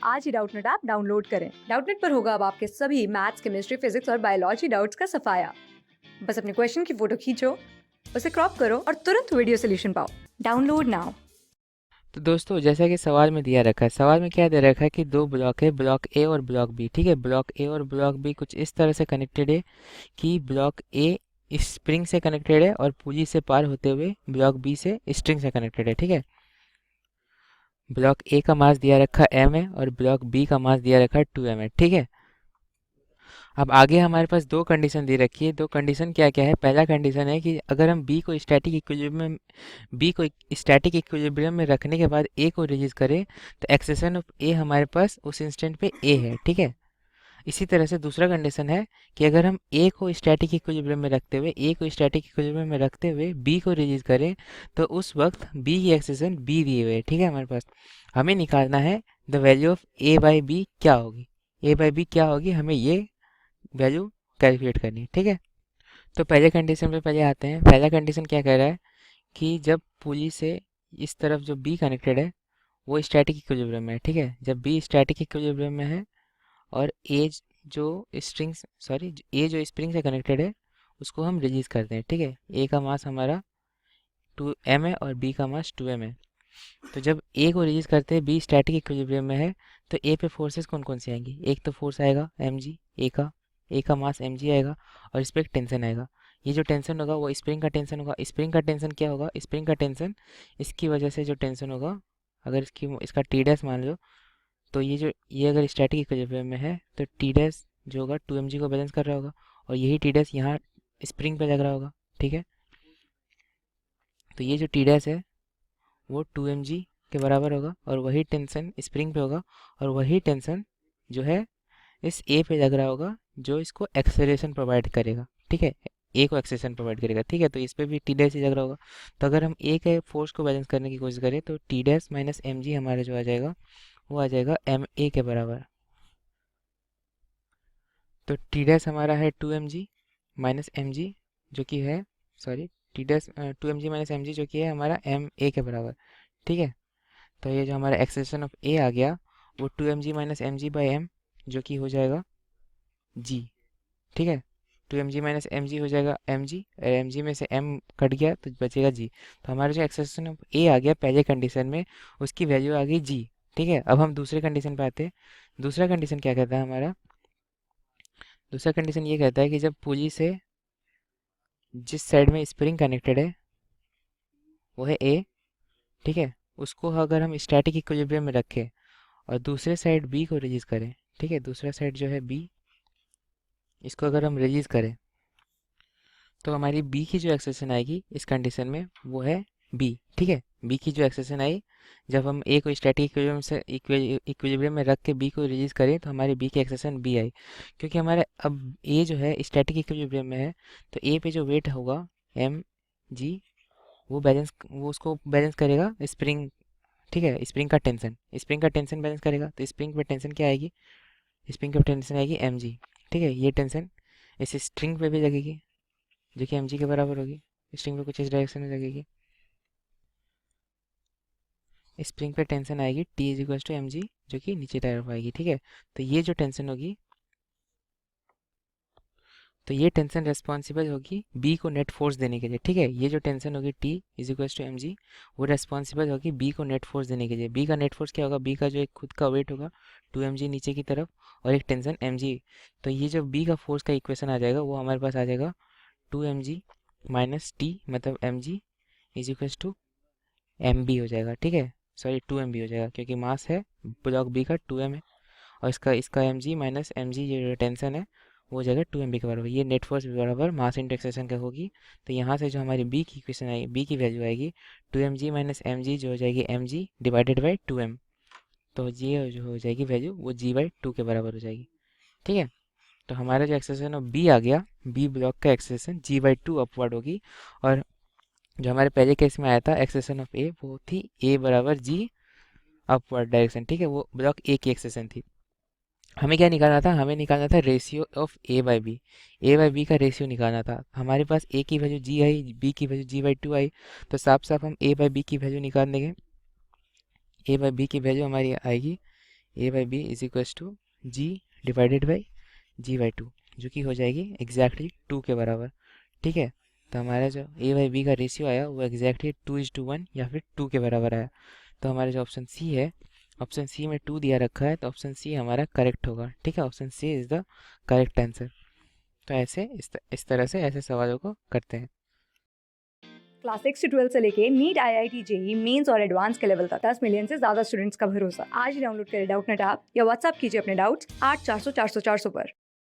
आज ही Doubtnut app download करें। Doubtnut पर होगा अब आपके सभी मैथ्स, केमिस्ट्री, फिजिक्स और बायोलॉजी डाउट्स का सफाया। बस अपने क्वेश्चन की फोटो खींचो, उसे क्रॉप करो और तुरंत वीडियो सोल्यूशन पाओ। Download now. तो दोस्तों जैसा कि सवाल में दिया रखा है, सवाल में क्या दे रखा है कि दो ब्लॉक है, ब्लॉक ए और ब्लॉक बी। ठीक है, ब्लॉक ए और ब्लॉक बी कुछ इस तरह से कनेक्टेड है कि ब्लॉक ए स्प्रिंग से कनेक्टेड है और पुली से पार होते हुए ब्लॉक बी से स्ट्रिंग से कनेक्टेड है। ठीक है, ब्लॉक ए का मास दिया रखा एम है और ब्लॉक बी का मास दिया रखा 2m है। ठीक है, अब आगे हमारे पास दो कंडीशन दे रखी है। दो कंडीशन क्या क्या है? पहला कंडीशन है कि अगर हम बी को स्टैटिक इक्विलिब्रियम में रखने के बाद ए को रिलीज करें तो एक्सेशन ऑफ ए हमारे पास उस इंस्टेंट पे ए है। ठीक है, इसी तरह से दूसरा कंडीशन है कि अगर हम ए को स्टैटिक इक्विलिब्रियम में रखते हुए बी को रिलीज करें तो उस वक्त बी की एक्सेशन बी दिए हुए है। ठीक है, हमारे पास हमें निकालना है the value of A by B क्या होगी। ए बाई बी क्या होगी, हमें ये वैल्यू कैलकुलेट करनी है। ठीक है, तो पहले कंडीशन पे पहले आते हैं। पहला कंडीशन क्या कह रहा है कि जब पुली से इस तरफ जो बी कनेक्टेड है वो स्टैटिक इक्विलिब्रियम में है। ठीक है, जब बी स्टैटिक इक्विलिब्रियम में है और जो ए जो स्प्रिंग से कनेक्टेड है उसको हम रिलीज करते हैं। ठीक है, ए का मास हमारा 2m है और बी का मास 2m है। तो जब ए को रिलीज करते हैं, बी स्टैटिक इक्विलिब्रियम में है, तो ए पे फोर्सेस कौन कौन सी आएंगी? एक तो फोर्स आएगा एम जी, ए का मास एम जी आएगा और इस पर एक टेंशन आएगा। ये जो टेंशन होगा वो स्प्रिंग का टेंशन होगा। स्प्रिंग का टेंशन क्या होगा? स्प्रिंग का टेंशन इसकी वजह से जो टेंशन होगा, अगर इसका टी डैश मान लो, तो ये अगर स्टैटिक इक्विलिब्रियम में है तो टी डैश जो होगा 2mg को बैलेंस कर रहा होगा और यही टी डैश यहाँ स्प्रिंग पे लग रहा होगा। ठीक है, तो ये जो टी डैश है वो 2mg के बराबर होगा और वही टेंशन स्प्रिंग पे होगा और वही टेंशन जो है इस ए पे लग रहा होगा जो इसको एक्सेलरेशन प्रोवाइड करेगा। ठीक है, ए को एक्सेलरेशन प्रोवाइड करेगा। ठीक है, तो इस पे भी टी डैश ही लग रहा होगा। तो अगर हम ए के फोर्स को बैलेंस करने की कोशिश करें तो T dash minus M G हमारा जो आ जाएगा वो आ जाएगा एम ए के बराबर। तो टी डैश हमारा है 2mg माइनस एम जी जो कि है T dash 2mg minus M G जो कि है हमारा एम ए के बराबर। ठीक है, तो ये जो हमारा एक्सेलेरेशन ऑफ ए आ गया वो 2mg minus M G by M जो कि हो जाएगा जी। ठीक है, 2mg माइनस एम जी हो जाएगा एम जी और एम जी में से एम कट गया तो बचेगा जी। तो हमारा जो एक्सेलेरेशन ऑफ ए आ गया पहले कंडीशन में, उसकी वैल्यू आ गई जी। ठीक है, अब हम दूसरे कंडीशन पे आते हैं। दूसरा कंडीशन क्या कहता है हमारा? दूसरा कंडीशन ये कहता है कि जब पुली से जिस साइड में स्प्रिंग कनेक्टेड है वो है ए। ठीक है, उसको अगर हम स्टैटिक इक्विलिब्रियम में रखें और दूसरे साइड बी को रिलीज करें। ठीक है, दूसरा साइड जो है बी, इसको अगर हम रिलीज करें तो हमारी बी की जो एक्सेशन आएगी इस कंडीशन में वो है बी। ठीक है, बी की जो एक्सेशन आई जब हम ए को स्टैटिक इक्विलिब्रियम में रख के बी को रिलीज करें तो हमारी बी की एक्सेशन बी आई। क्योंकि हमारे अब ए जो है स्टैटिक इक्विलिब्रियम में है तो ए पे जो वेट होगा एम जी वो उसको बैलेंस करेगा स्प्रिंग। ठीक है, स्प्रिंग का टेंशन बैलेंस करेगा तो स्प्रिंग पे टेंशन क्या आएगी? स्प्रिंग पे टेंशन आएगी एम जी। ठीक है, ये टेंशन इस स्ट्रिंग पे भी लगेगी जो कि एम जी के बराबर होगी। स्ट्रिंग पे कुछ इस डायरेक्शन में लगेगी, स्प्रिंग पे टेंशन आएगी T is equal to M G जो कि नीचे तरफ आएगी। ठीक है, तो ये जो टेंशन होगी तो ये टेंशन रेस्पॉन्सिबल होगी बी को नेट फोर्स देने के लिए। ठीक है, ये जो टेंशन होगी T is equal to M G वो रेस्पॉन्सिबल होगी बी को नेट फोर्स देने के लिए। बी का नेट फोर्स क्या होगा? बी का जो एक खुद का वेट होगा 2mg नीचे की तरफ और एक टेंशन mg। तो ये जो बी का फोर्स का इक्वेशन आ जाएगा वो हमारे पास आ जाएगा 2mg माइनस टी मतलब mg is equal to M B हो जाएगा। ठीक है, 2mb हो जाएगा क्योंकि मास है ब्लॉक बी का 2m है और इसका इसका mg माइनस mg ये टेंशन है वो हो जाएगा 2mb के बराबर। ये नेट फोर्स बराबर मास इंटू एक्सेलरेशन का होगी। तो यहाँ से जो हमारी बी की इक्वेशन आएगी, बी की वैल्यू आएगी 2mg माइनस mg जो हो जाएगी mg डिवाइडेड बाई 2m। तो ये जो हो जाएगी वैल्यू वो g/2 के बराबर हो जाएगी। ठीक है, तो हमारा जो एक्सेलरेशन ऑफ बी आ गया, बी ब्लॉक का एक्सेलरेशन g/2 अपवर्ड होगी। और जो हमारे पहले केस में आया था एक्सेलरेशन ऑफ ए वो थी ए बराबर जी अपवर्ड डायरेक्शन। ठीक है, वो ब्लॉक ए की एक्सेलरेशन थी। हमें क्या निकालना था? हमें निकालना था ratio of A by B. A by B का रेशियो निकालना था। हमारे पास ए की वैल्यू जी आई, बी की वैल्यू g/2 आई, तो साफ साफ हम ए बाई बी की वैल्यू निकाल देंगे। ए बाई बी की वैल्यू हमारी आएगी A by B is equals to g divided by g by two, जो कि हो जाएगी एग्जैक्टली 2 के बराबर। ठीक है, तो हमारा जो ए बाई बी का रेशियो आया वो एग्जैक्टली 2:1 या फिर 2 के बराबर आया। तो हमारा जो ऑप्शन सी है, ऑप्शन सी में 2 दिया रखा है, तो ऑप्शन सी हमारा करेक्ट होगा। ठीक है, option C is the correct answer. तो ऐसे इस तरह से ऐसे सवालों को करते हैं। क्लास 6 से 12 से लेके नीट, IIT, जेई मेंस और एडवांस के लेवल तक 10 मिलियन से ज्यादा स्टूडेंट्स का भरोसा। आज ही डाउनलोड करें डाउटनेट ऐप या व्हाट्सएप कीजिए अपने डाउट्स 8400 400 400 पर।